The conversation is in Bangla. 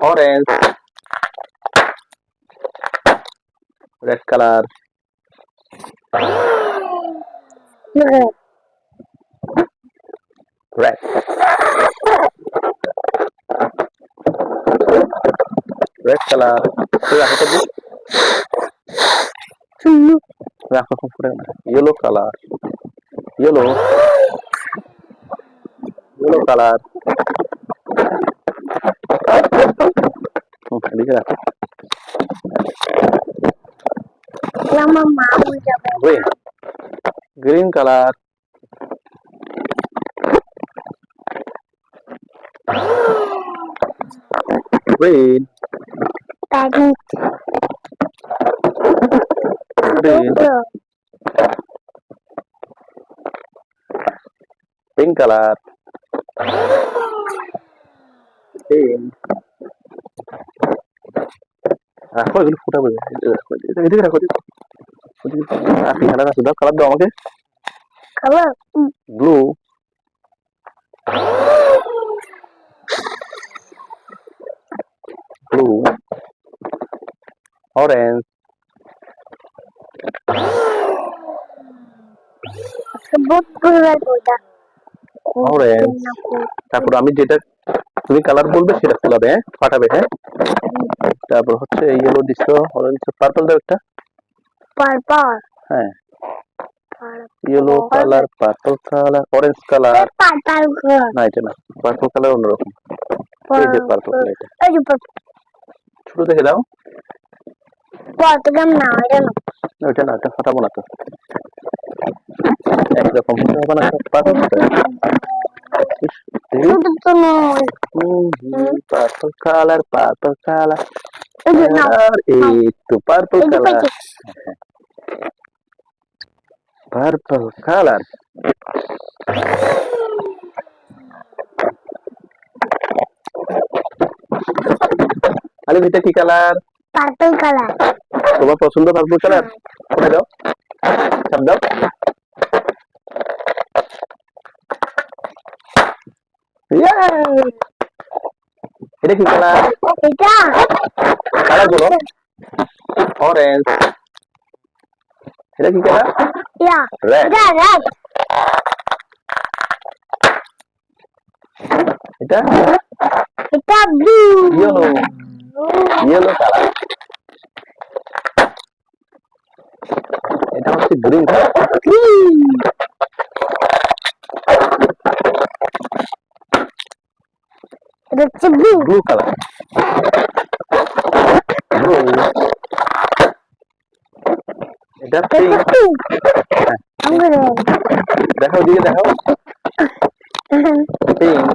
orange, red color, red, red color. Yellow color, yellow, yellow color. Green, green color. Green, green, pink color, pink. রাখো এগুলো ফুটাবো এদিকে রাখো কালার দাও আমাকে ব্লু ব্লু অরেঞ্জ অরেঞ্জ তারপর আমি যেটা তুমি কালার বলবে সেটা ফোলাবে হ্যাঁ ফাটাবে হ্যাঁ তারপর হচ্ছে ইয়েলো দিছো অরেঞ্জ পার্পল দাও একটা পার্পল হ্যাঁ yellow colour purple colour orange colour purple না এটা না পার্পল কালার অন্যরকম এই যে পার্পল কালার এটা ছোট দেখে দাও পার্পল না ওটা না এটা ফাটাবো না তো একরকম হবে না পার্পল পার্পল কালার এই তো পার্পল কালার পার্পল কালার আরে এটা কি কালার পার্পল কালার তোমার পছন্দ পার্পল কালার কোথায় দাও চাপ দাও এটা কি কালার এটা কালার বলো অরেঞ্জ এটা কি কালার ইয়া রেড এটা এটা এটা ব্লু ইয়েলো ইয়েলো কালার এটা হচ্ছে গ্রিন এটা হচ্ছে ব্লু ব্লু কালার ব্লু এটা পিঙ্ক দেখো দিকে দেখো পিঙ্ক